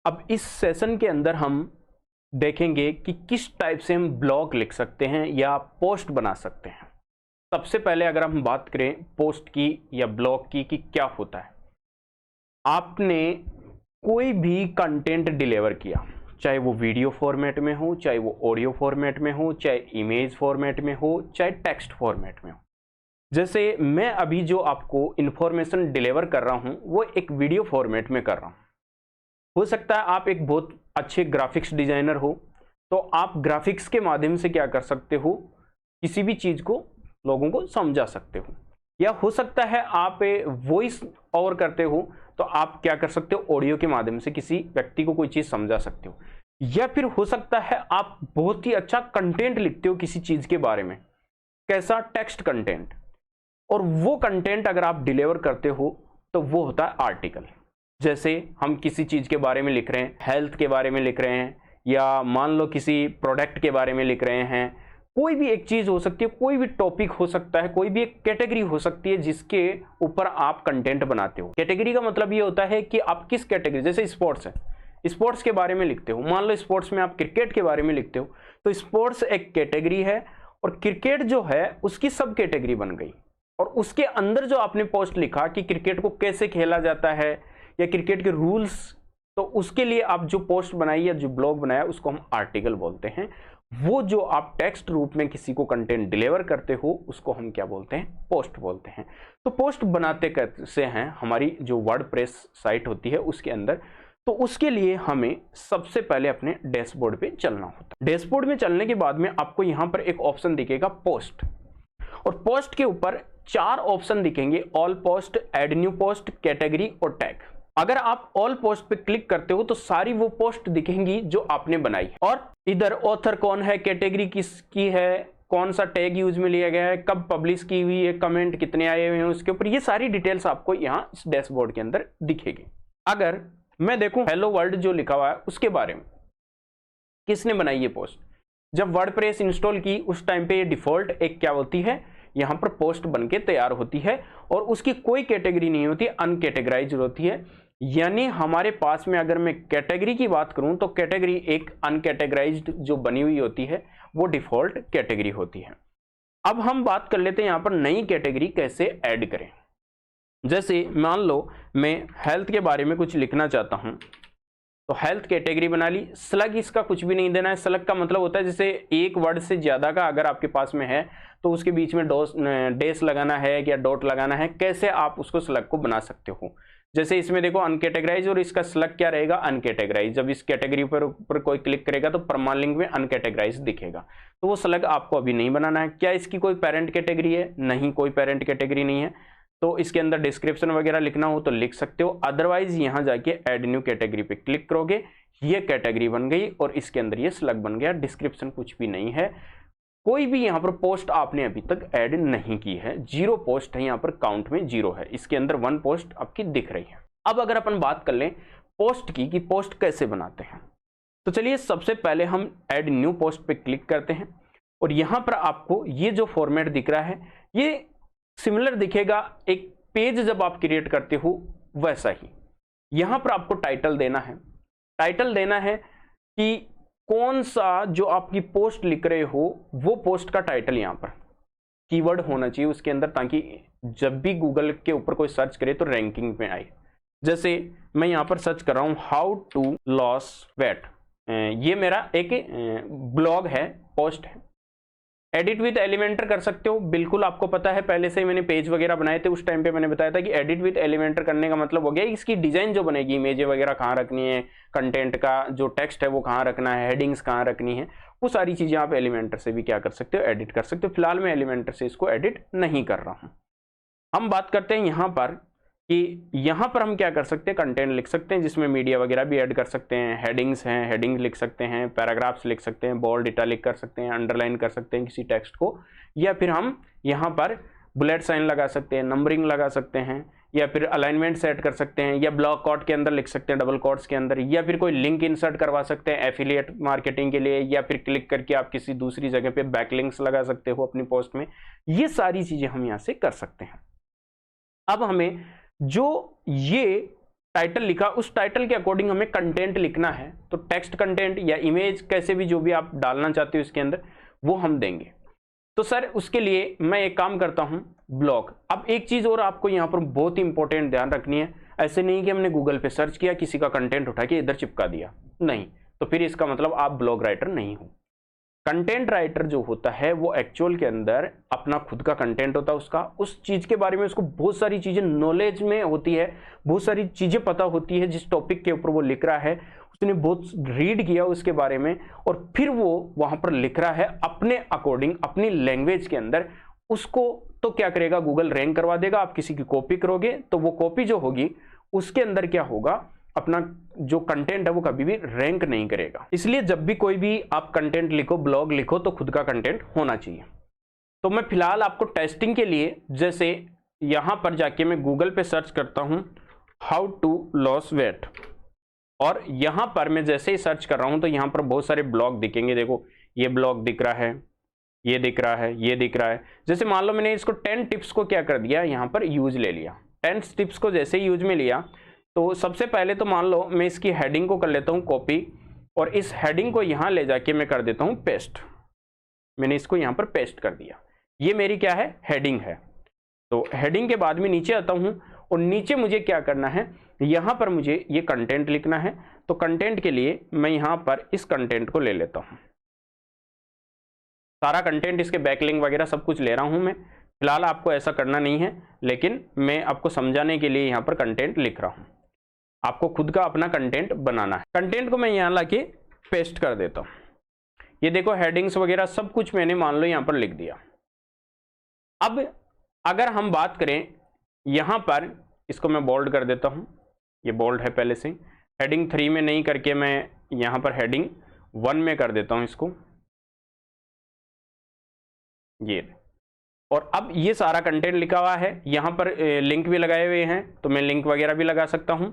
अब इस सेशन के अंदर हम देखेंगे कि किस टाइप से हम ब्लॉग लिख सकते हैं या पोस्ट बना सकते हैं। सबसे पहले अगर हम बात करें पोस्ट की या ब्लॉग की कि क्या होता है, आपने कोई भी कंटेंट डिलीवर किया, चाहे वो वीडियो फॉर्मेट में हो, चाहे वो ऑडियो फॉर्मेट में हो, चाहे इमेज फॉर्मेट में हो, चाहे टेक्स्ट फॉर्मेट में हो। जैसे मैं अभी जो आपको इंफॉर्मेशन डिलीवर कर रहा हूं वो एक वीडियो फॉर्मेट में कर रहा हूं। हो सकता है आप एक बहुत अच्छे ग्राफिक्स डिजाइनर हो, तो आप ग्राफिक्स के माध्यम से क्या कर सकते हो, किसी भी चीज को लोगों को समझा सकते हो। या हो सकता है आप वॉइस ओवर करते हो, तो आप क्या कर सकते हो, ऑडियो के माध्यम से किसी व्यक्ति को कोई चीज समझा सकते हो। या फिर हो सकता है आप बहुत ही अच्छा कंटेंट लिखते हो किसी चीज के बारे में, कैसा, टेक्स्ट कंटेंट, और वो कंटेंट अगर आप डिलीवर करते हो तो वो होता है आर्टिकल। जैसे हम किसी चीज के बारे में लिख रहे हैं, हेल्थ के बारे में लिख रहे हैं, या मान लो किसी प्रोडक्ट के बारे में लिख रहे हैं, कोई भी एक चीज हो सकती है, कोई भी टॉपिक हो सकता है, कोई भी एक कैटेगरी हो सकती है जिसके ऊपर आप कंटेंट बनाते हो। कैटेगरी का मतलब ये होता है कि आप किस कैटेगरी, जैसे स्पोर्ट्स है, स्पोर्ट्स के बारे में लिखते हो, मान लो स्पोर्ट्स में आप क्रिकेट के बारे में लिखते हो, तो स्पोर्ट्स एक कैटेगरी है और क्रिकेट जो है उसकी सब कैटेगरी बन गई। और उसके अंदर जो आपने पोस्ट लिखा कि क्रिकेट को कैसे खेला जाता है या क्रिकेट के रूल्स, तो उसके लिए आप जो पोस्ट बनाई या जो ब्लॉग बनाया उसको हम आर्टिकल बोलते हैं। वो जो आप टेक्स्ट रूप में किसी को कंटेंट डिलीवर करते हो उसको हम क्या बोलते हैं, पोस्ट बोलते हैं। तो पोस्ट बनाते कैसे हैं, हमारी जो वर्डप्रेस साइट होती है उसके अंदर, तो उसके लिए हमें सबसे पहले अपने डैशबोर्ड पे चलना होता है। डैशबोर्ड में चलने के बाद में आपको यहां पर एक ऑप्शन दिखेगा पोस्ट, और पोस्ट के ऊपर 4 ऑप्शन दिखेंगे, all post, add new post, category और टैग। अगर आप ऑल पोस्ट पे क्लिक करते हो तो सारी वो पोस्ट दिखेंगी जो आपने बनाई, और इधर ऑथर कौन है, कैटेगरी किसकी है, कौन सा टैग यूज में लिया गया है, कब पब्लिश की हुई है, कमेंट कितने आए हुए हैं उसके ऊपर, ये सारी डिटेल्स आपको यहाँ इस डैशबोर्ड के अंदर दिखेगी। अगर मैं देखूं हेलो वर्ल्ड जो लिखा हुआ है उसके बारे में, किसने बनाई ये पोस्ट, जब वर्डप्रेस इंस्टॉल की उस टाइम पे ये डिफॉल्ट एक क्या होती है, यहाँ पर पोस्ट बनके तैयार होती है, और उसकी कोई कैटेगरी नहीं होती, अनकैटेगराइज्ड होती है। यानी हमारे पास में अगर मैं कैटेगरी की बात करूं तो कैटेगरी एक अनकैटेगराइज्ड जो बनी हुई होती है वो डिफॉल्ट कैटेगरी होती है। अब हम बात कर लेते हैं यहाँ पर नई कैटेगरी कैसे ऐड करें। जैसे मान लो मैं हेल्थ के बारे में कुछ लिखना चाहता हूं, तो हेल्थ कैटेगरी बना ली। स्लग इसका कुछ भी नहीं देना है। स्लग का मतलब होता है जैसे एक वर्ड से ज्यादा का अगर आपके पास में है तो उसके बीच में डैश लगाना है या डॉट लगाना है, कैसे आप उसको स्लग को बना सकते हो। जैसे इसमें देखो अनकैटेगराइज, और इसका स्लग क्या रहेगा, अनकैटेगराइज। जब इस कैटेगरी पर कोई क्लिक करेगा तो परमालिंक में अनकैटेगराइज दिखेगा, तो वो स्लग आपको अभी नहीं बनाना है। क्या इसकी कोई पेरेंट कैटेगरी है, नहीं, कोई पेरेंट कैटेगरी नहीं है, तो इसके अंदर डिस्क्रिप्शन वगैरह लिखना हो तो लिख सकते हो। अदरवाइज यहाँ जाके ऐड न्यू कैटेगरी पे क्लिक करोगे, ये कैटेगरी बन गई और इसके अंदर ये स्लग बन गया। डिस्क्रिप्शन कुछ भी नहीं है, कोई भी यहाँ पर पोस्ट आपने अभी तक ऐड नहीं की है, 0 पोस्ट है, यहाँ पर काउंट में 0 है, इसके अंदर 1 पोस्ट आपकी दिख रही है। अब अगर अपन बात कर लें पोस्ट की कि पोस्ट कैसे बनाते हैं, तो चलिए सबसे पहले हम ऐड न्यू पोस्ट पे क्लिक करते हैं, और यहाँ पर आपको ये जो फॉर्मेट दिख रहा है ये सिमिलर दिखेगा एक पेज जब आप क्रिएट करते हो वैसा ही। यहाँ पर आपको टाइटल देना है, टाइटल देना है कि कौन सा जो आपकी पोस्ट लिख रहे हो वो पोस्ट का टाइटल यहाँ पर कीवर्ड होना चाहिए उसके अंदर, ताकि जब भी गूगल के ऊपर कोई सर्च करे तो रैंकिंग में आए। जैसे मैं यहाँ पर सर्च कर रहा हूँ हाउ टू लॉस वेट, ये मेरा एक ब्लॉग है, पोस्ट है। एडिट विद एलिमेंटर कर सकते हो, बिल्कुल आपको पता है, पहले से मैंने पेज वगैरह बनाए थे उस टाइम पे मैंने बताया था कि एडिट विद एलिमेंटर करने का मतलब हो गया इसकी डिजाइन जो बनेगी, इमेजें वगैरह कहाँ रखनी है, कंटेंट का जो टेक्स्ट है वो कहाँ रखना है, हेडिंग्स कहाँ रखनी है, वो सारी चीजें आप एलिमेंटर से भी क्या कर सकते हो, एडिट कर सकते हो। फिलहाल मैं एलिमेंटर से इसको एडिट नहीं कर रहा हूँ। हम बात करते हैं यहाँ पर कि यहाँ पर हम क्या कर सकते हैं, कंटेंट लिख सकते हैं जिसमें मीडिया वगैरह भी ऐड कर सकते हैं, हेडिंग्स हैं, हेडिंग लिख सकते हैं, पैराग्राफ्स लिख सकते हैं, बोल्ड इटैलिक कर सकते हैं, अंडरलाइन कर सकते हैं किसी टेक्स्ट को, या फिर हम यहाँ पर बुलेट साइन लगा सकते हैं, नंबरिंग लगा सकते हैं, या फिर अलाइनमेंट सेट कर सकते हैं, या ब्लॉक कोट के अंदर लिख सकते हैं, डबल कोट्स के अंदर, या फिर कोई लिंक इंसर्ट करवा सकते हैं एफिलिएट मार्केटिंग के लिए, या फिर क्लिक करके आप किसी दूसरी जगह पे बैकलिंक्स लगा सकते हो अपनी पोस्ट में। ये सारी चीजें हम यहाँ से कर सकते हैं। अब हमें जो ये टाइटल लिखा, उस टाइटल के अकॉर्डिंग हमें कंटेंट लिखना है, तो टेक्स्ट कंटेंट या इमेज कैसे भी जो भी आप डालना चाहते हो इसके अंदर वो हम देंगे। तो सर उसके लिए मैं एक काम करता हूं, ब्लॉग। अब एक चीज और आपको यहां पर बहुत ही इंपॉर्टेंट ध्यान रखनी है, ऐसे नहीं कि हमने गूगल पे सर्च किया, किसी का कंटेंट उठा के इधर चिपका दिया, नहीं, तो फिर इसका मतलब आप ब्लॉग राइटर नहीं हो। कंटेंट राइटर जो होता है वो एक्चुअल के अंदर अपना खुद का कंटेंट होता है, उसका उस चीज के बारे में उसको बहुत सारी चीजें नॉलेज में होती है, बहुत सारी चीजें पता होती है, जिस टॉपिक के ऊपर वो लिख रहा है उसने बहुत रीड किया उसके बारे में, और फिर वो वहां पर लिख रहा है अपने अकॉर्डिंग अपनी लैंग्वेज के अंदर। उसको तो क्या करेगा, गूगल रैंक करवा देगा। आप किसी की कॉपी करोगे तो वो कॉपी जो होगी उसके अंदर क्या होगा, अपना जो कंटेंट है वो कभी भी रैंक नहीं करेगा। इसलिए जब भी कोई भी आप कंटेंट लिखो, ब्लॉग लिखो, तो खुद का कंटेंट होना चाहिए। तो मैं फिलहाल आपको टेस्टिंग के लिए, जैसे यहां पर जाके मैं गूगल पे सर्च करता हूं हाउ टू लॉस वेट, और यहां पर मैं जैसे ही सर्च कर रहा हूं तो यहां पर बहुत सारे ब्लॉग दिखेंगे। देखो ये ब्लॉग दिख रहा है, ये दिख रहा है, ये दिख रहा है। जैसे मान लो मैंने इसको 10 टिप्स को क्या कर दिया, यहां पर यूज ले लिया। 10 टिप्स को जैसे ही यूज में लिया तो सबसे पहले तो मान लो मैं इसकी हेडिंग को कर लेता हूं कॉपी, और इस हेडिंग को यहां ले जाके मैं कर देता हूं पेस्ट। मैंने इसको यहां पर पेस्ट कर दिया, ये मेरी क्या है, हेडिंग है। तो हेडिंग के बाद में नीचे आता हूं, और नीचे मुझे क्या करना है, यहां पर मुझे ये कंटेंट लिखना है। तो कंटेंट के लिए मैं यहां पर इस कंटेंट को ले लेता हूं, सारा कंटेंट इसके बैकलिंक वगैरह सब कुछ ले रहा हूं मैं। फिलहाल आपको ऐसा करना नहीं है, लेकिन मैं आपको समझाने के लिए यहां पर कंटेंट लिख रहा हूं। आपको खुद का अपना कंटेंट बनाना है। कंटेंट को मैं यहां लाके पेस्ट कर देता हूं। ये देखो हेडिंग्स वगैरह सब कुछ मैंने मान लो यहां पर लिख दिया। अब अगर हम बात करें यहां पर, इसको मैं बोल्ड कर देता हूं, ये बोल्ड है पहले से। हेडिंग 3 में नहीं करके मैं यहां पर हेडिंग 1 में कर देता हूं इसको, ये। और अब ये सारा कंटेंट लिखा हुआ है, यहां पर लिंक भी लगाए हुए हैं, तो मैं लिंक वगैरह भी लगा सकता हूं।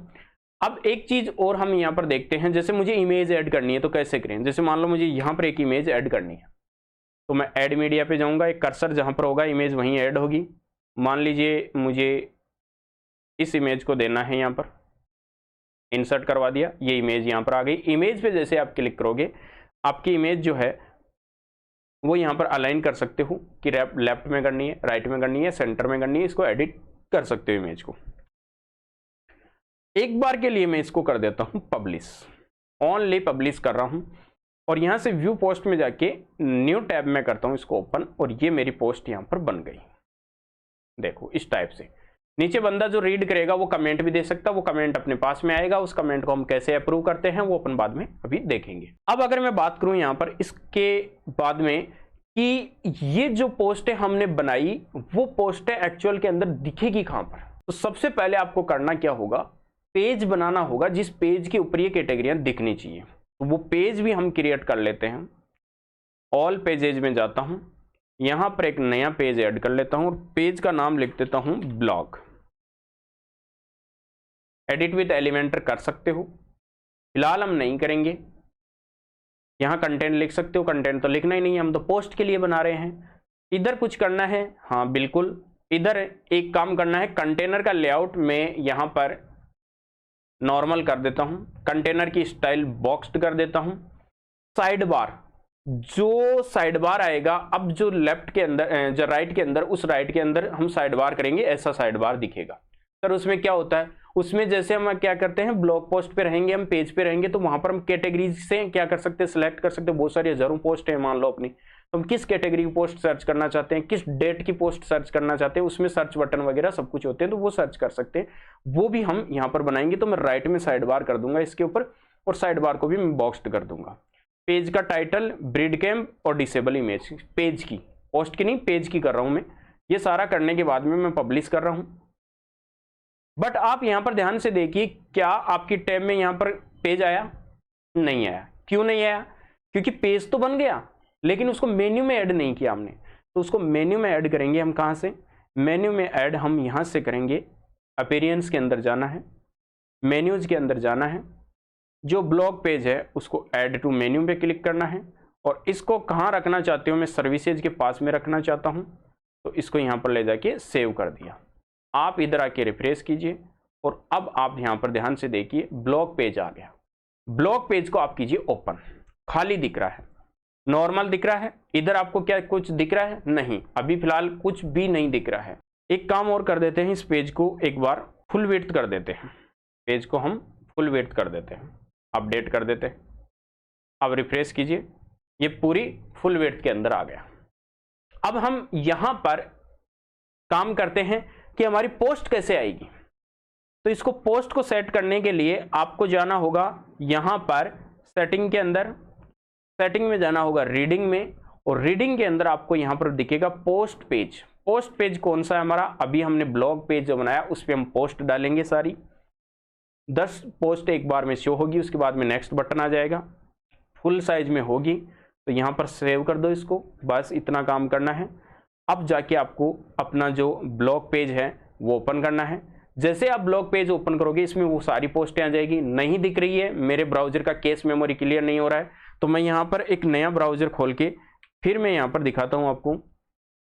अब एक चीज और हम यहां पर देखते हैं, जैसे मुझे इमेज ऐड करनी है तो कैसे करें। जैसे मान लो मुझे यहां पर एक इमेज ऐड करनी है, तो मैं ऐड मीडिया पे जाऊंगा, एक कर्सर जहां पर होगा इमेज वहीं ऐड होगी। मान लीजिए मुझे इस इमेज को देना है, यहां पर इंसर्ट करवा दिया, ये इमेज यहां पर आ गई। इमेज पे जैसे आप क्लिक करोगे, आपकी इमेज जो है वो यहां पर अलाइन कर सकते हो कि लेफ्ट में करनी है, राइट में करनी है, सेंटर में करनी है, इसको एडिट कर सकते हो इमेज को। एक बार के लिए मैं इसको कर देता हूं पब्लिश, ओनली पब्लिश कर रहा हूं, और यहां से व्यू पोस्ट में जाके न्यू टैब में करता हूं इसको ओपन, और ये मेरी पोस्ट यहां पर बन गई। देखो इस टाइप से नीचे बंदा जो रीड करेगा वो कमेंट भी दे सकता है, वो कमेंट अपने पास में आएगा। उस कमेंट को हम कैसे अप्रूव करते हैं वो अपन बाद में अभी देखेंगे। अब अगर मैं बात करूं यहां पर इसके बाद में कि ये जो पोस्ट हमने बनाई वो पोस्ट एक्चुअल के अंदर दिखेगी कहां पर, तो सबसे पहले आपको करना क्या होगा, पेज बनाना होगा जिस पेज के ऊपर ये कैटेगरियां दिखनी चाहिए। तो वो पेज भी हम क्रिएट कर लेते हैं। ऑल पेजेज में जाता हूं, यहां पर एक नया पेज ऐड कर लेता हूं, और पेज का नाम लिख देता हूं ब्लॉग। एडिट विद एलिमेंटर कर सकते हो, फिलहाल हम नहीं करेंगे। यहां कंटेंट लिख सकते हो, कंटेंट तो लिखना ही नहीं है, हम तो पोस्ट के लिए बना रहे हैं। इधर कुछ करना है, हाँ बिल्कुल, इधर एक काम करना है, कंटेनर का लेआउट में यहां पर नॉर्मल कर देता हूं, कंटेनर की स्टाइल बॉक्स्ड कर देता हूं। साइड बार, जो साइड बार आएगा, अब जो लेफ्ट के अंदर जो राइट के अंदर, उस राइट के अंदर हम साइड बार करेंगे, ऐसा साइड बार दिखेगा। सर उसमें क्या होता है, उसमें जैसे हम क्या करते हैं, ब्लॉग पोस्ट पे रहेंगे, हम पेज पे रहेंगे, तो वहां पर हम कैटेगरीज से क्या कर सकते हैं, सिलेक्ट कर सकते हैं। बहुत सारी हजारों पोस्ट है मान लो अपनी, तो हम किस कैटेगरी की पोस्ट सर्च करना चाहते हैं, किस डेट की पोस्ट सर्च करना चाहते हैं, उसमें सर्च बटन वगैरह सब कुछ होते हैं, तो वो सर्च कर सकते हैं। वो भी हम यहाँ पर बनाएंगे। तो मैं राइट में साइड बार कर दूंगा इसके ऊपर, और साइड बार को भी मैं बॉक्स्ड कर दूंगा। पेज का टाइटल ब्रीड कैम और डिसेबल इमेज, पेज की, पोस्ट की नहीं, पेज की कर रहा हूं मैं। ये सारा करने के बाद में मैं पब्लिश कर रहा हूं। बट आप यहां पर ध्यान से देखिए, क्या आपकी टैब में यहां पर पेज आया? नहीं आया। क्यों नहीं आया? क्योंकि पेज तो बन गया लेकिन उसको मेन्यू में ऐड नहीं किया हमने। तो उसको मेन्यू में ऐड करेंगे हम। कहां से मेन्यू में ऐड? हम यहां से करेंगे, अपीयरेंस के अंदर जाना है, मेन्यूज के अंदर जाना है, जो ब्लॉग पेज है उसको ऐड टू मेन्यू पे क्लिक करना है, और इसको कहां रखना चाहते हो, मैं सर्विसेज के पास में रखना चाहता हूं, तो इसको यहां पर ले जाके सेव कर दिया। आप इधर आके रिफ्रेश कीजिए और अब आप यहां पर ध्यान से देखिए ब्लॉग पेज आ गया। ब्लॉग पेज को आप कीजिए ओपन। खाली दिख रहा है, नॉर्मल दिख रहा है। इधर आपको क्या कुछ दिख रहा है? नहीं, अभी फिलहाल कुछ भी नहीं दिख रहा है। एक काम और कर देते हैं, इस पेज को एक बार फुल विड्थ कर देते हैं। पेज को हम फुल विड्थ कर देते हैं, अपडेट कर देते हैं। अब रिफ्रेश कीजिए, ये पूरी फुल विड्थ के अंदर आ गया। अब हम यहां पर काम करते हैं कि हमारी पोस्ट कैसे आएगी। तो इसको पोस्ट को सेट करने के लिए आपको जाना होगा यहां पर सेटिंग के अंदर, सेटिंग में जाना होगा रीडिंग में, और रीडिंग के अंदर आपको यहां पर दिखेगा पोस्ट पेज। पोस्ट पेज कौन सा है हमारा? अभी हमने ब्लॉग पेज जो बनाया उस पर हम पोस्ट डालेंगे। सारी 10 पोस्ट एक बार में शो होगी, उसके बाद में नेक्स्ट बटन आ जाएगा, फुल साइज में होगी। तो यहां पर सेव कर दो इसको, बस इतना काम करना है। अब जाके आपको अपना जो ब्लॉग पेज है वो ओपन करना है। जैसे आप ब्लॉग पेज ओपन करोगे इसमें वो सारी पोस्टें आ जाएगी। नहीं दिख रही है, मेरे ब्राउजर का केस मेमोरी क्लियर नहीं हो रहा है, तो मैं यहाँ पर एक नया ब्राउजर खोल के फिर मैं यहाँ पर दिखाता हूँ आपको।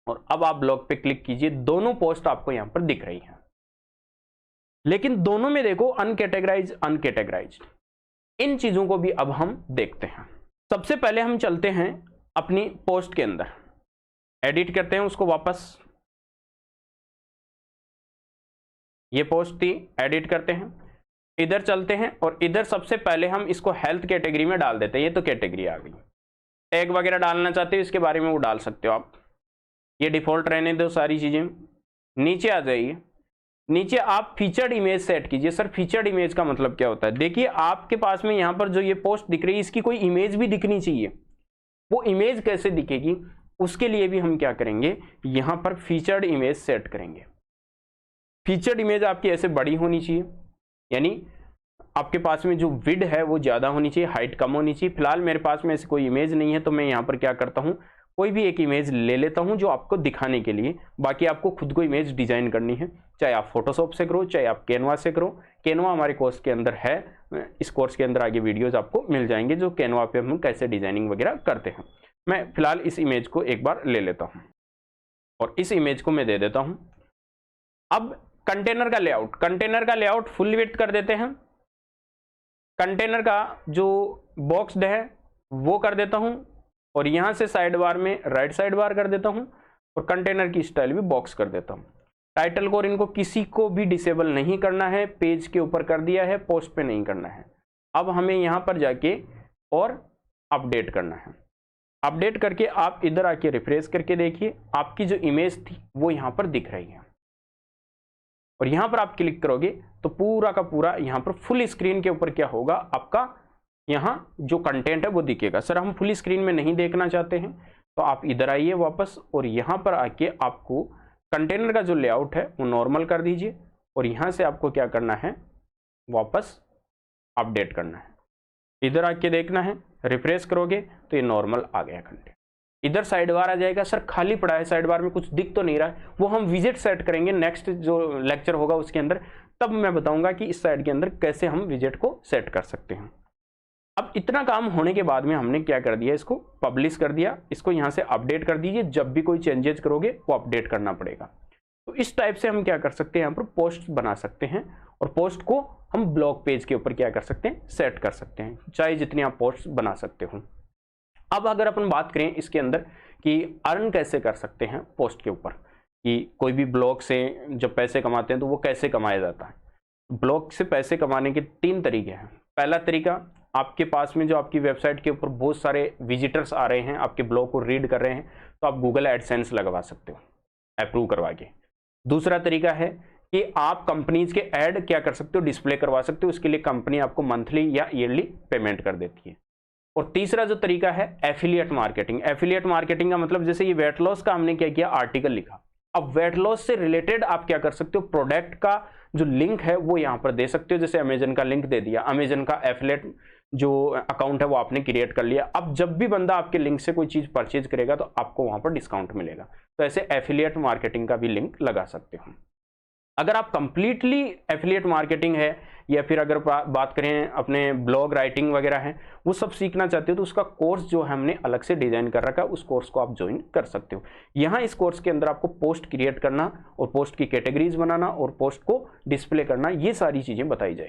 और अब आप ब्लॉग पे क्लिक कीजिए, दोनों पोस्ट आपको यहाँ पर दिख रही है। लेकिन दोनों में देखो अनकैटेगराइज अनकैटेगराइज्ड, इन चीजों को भी अब हम देखते हैं। सबसे पहले हम चलते हैं अपनी पोस्ट के अंदर, एडिट करते हैं उसको वापस। ये पोस्ट थी, एडिट करते हैं, इधर चलते हैं और इधर सबसे पहले हम इसको हेल्थ कैटेगरी में डाल देते हैं। ये तो कैटेगरी आ गई। टैग वगैरह डालना चाहते हो इसके बारे में वो डाल सकते हो आप, ये डिफॉल्ट रहने दो सारी चीजें। नीचे आ जाइए, नीचे आप फीचर्ड इमेज सेट कीजिए। सर फीचर्ड इमेज का मतलब क्या होता है? देखिए आपके पास में यहाँ पर जो ये पोस्ट दिख रही है इसकी कोई इमेज भी दिखनी चाहिए। वो इमेज कैसे दिखेगी उसके लिए भी हम क्या करेंगे, यहाँ पर फीचर्ड इमेज सेट करेंगे। फीचर्ड इमेज आपकी ऐसे बड़ी होनी चाहिए, यानी आपके पास में जो विड है वो ज्यादा होनी चाहिए, हाइट कम होनी चाहिए। फिलहाल मेरे पास में ऐसी कोई इमेज नहीं है, तो मैं यहाँ पर क्या करता हूँ, कोई भी एक इमेज ले लेता हूँ जो आपको दिखाने के लिए। बाकी आपको खुद को इमेज डिजाइन करनी है, चाहे आप फोटोशॉप से करो चाहे आप कैनवा से करो। कैनवा हमारे कोर्स के अंदर है, इस कोर्स के अंदर आगे वीडियोस आपको मिल जाएंगे जो कैनवा पे हम कैसे डिजाइनिंग वगैरह करते हैं। मैं फिलहाल इस इमेज को एक बार ले लेता हूँ और इस इमेज को मैं दे देता हूँ। अब कंटेनर का लेआउट, कंटेनर का लेआउट फुल विड्थ कर देते हैं। कंटेनर का जो बॉक्स्ड है वो कर देता हूं और यहां से साइड बार में राइट साइड बार कर देता हूं और कंटेनर की स्टाइल भी बॉक्स कर देता हूं। टाइटल को और इनको किसी को भी डिसेबल नहीं करना है, पेज के ऊपर कर दिया है, पोस्ट पे नहीं करना है। अब हमें यहां पर जाके और अपडेट करना है। अपडेट करके आप इधर आके रिफ्रेश करके देखिए, आपकी जो इमेज थी वो यहां पर दिख रही है और यहां पर आप क्लिक करोगे तो पूरा का पूरा यहां पर फुल स्क्रीन के ऊपर क्या होगा, आपका यहां जो कंटेंट है वो दिखेगा। सर हम फुल स्क्रीन में नहीं देखना चाहते हैं, तो आप इधर आइए वापस और यहां पर आके आपको कंटेनर का जो लेआउट है वो नॉर्मल कर दीजिए और यहां से आपको क्या करना है, वापस अपडेट करना है। इधर आके देखना है, रिफ्रेश करोगे तो ये नॉर्मल आ गया कंटेंट। इधर साइड बार आ जाएगा। सर खाली पड़ा है साइड बार में, कुछ दिख तो नहीं रहा है, वो हम विजेट सेट करेंगे नेक्स्ट जो लेक्चर होगा उसके अंदर, तब मैं बताऊंगा कि इस साइड के अंदर कैसे हम विजेट को सेट कर सकते हैं। अब इतना काम होने के बाद में हमने क्या कर दिया, इसको पब्लिश कर दिया। इसको यहां से अपडेट कर दीजिए, जब भी कोई चेंजेस करोगे वो अपडेट करना पड़ेगा। तो इस टाइप से हम क्या कर सकते हैं, यहाँ पर पोस्ट बना सकते हैं और पोस्ट को हम ब्लॉग पेज के ऊपर क्या कर सकते हैं, सेट कर सकते हैं, चाहे जितनी आप पोस्ट बना सकते हो। अब अगर अपन बात करें इसके अंदर कि अर्न कैसे कर सकते हैं पोस्ट के ऊपर, कि कोई भी ब्लॉग से जब पैसे कमाते हैं तो वो कैसे कमाया जाता है। ब्लॉग से पैसे कमाने के 3 तरीके हैं। पहला तरीका, आपके पास में जो आपकी वेबसाइट के ऊपर बहुत सारे विजिटर्स आ रहे हैं, आपके ब्लॉग को रीड कर रहे हैं, तो आप गूगल एडसेंस लगवा सकते हो अप्रूव करवा के। दूसरा तरीका है कि आप कंपनीज के ऐड क्या कर सकते हो, डिस्प्ले करवा सकते हो, उसके लिए कंपनी आपको मंथली या ईयरली पेमेंट कर देती है। और तीसरा जो तरीका है एफिलिएट मार्केटिंग। एफिलिएट मार्केटिंग का मतलब जैसे ये वेट लॉस का हमने क्या किया, आर्टिकल लिखा। अब वेट लॉस से रिलेटेड आप क्या कर सकते हो, प्रोडक्ट का जो लिंक है वो यहां पर दे सकते हो। जैसे अमेजन का लिंक दे दिया, अमेजन का एफिलिएट जो अकाउंट है वो आपने क्रिएट कर लिया। अब जब भी बंदा आपके लिंक से कोई चीज परचेज करेगा तो आपको वहां पर डिस्काउंट मिलेगा। तो ऐसे एफिलिएट मार्केटिंग का भी लिंक लगा सकते हो। अगर आप कंप्लीटली एफिलिएट मार्केटिंग है या फिर अगर बात करें अपने ब्लॉग राइटिंग वगैरह है वो सब सीखना चाहते हो तो उसका कोर्स जो है हमने अलग से डिजाइन कर रखा है, उस कोर्स को आप ज्वाइन कर सकते हो। यहाँ इस कोर्स के अंदर आपको पोस्ट क्रिएट करना और पोस्ट की कैटेगरीज बनाना और पोस्ट को डिस्प्ले करना, ये सारी चीजें बताई जाएगी।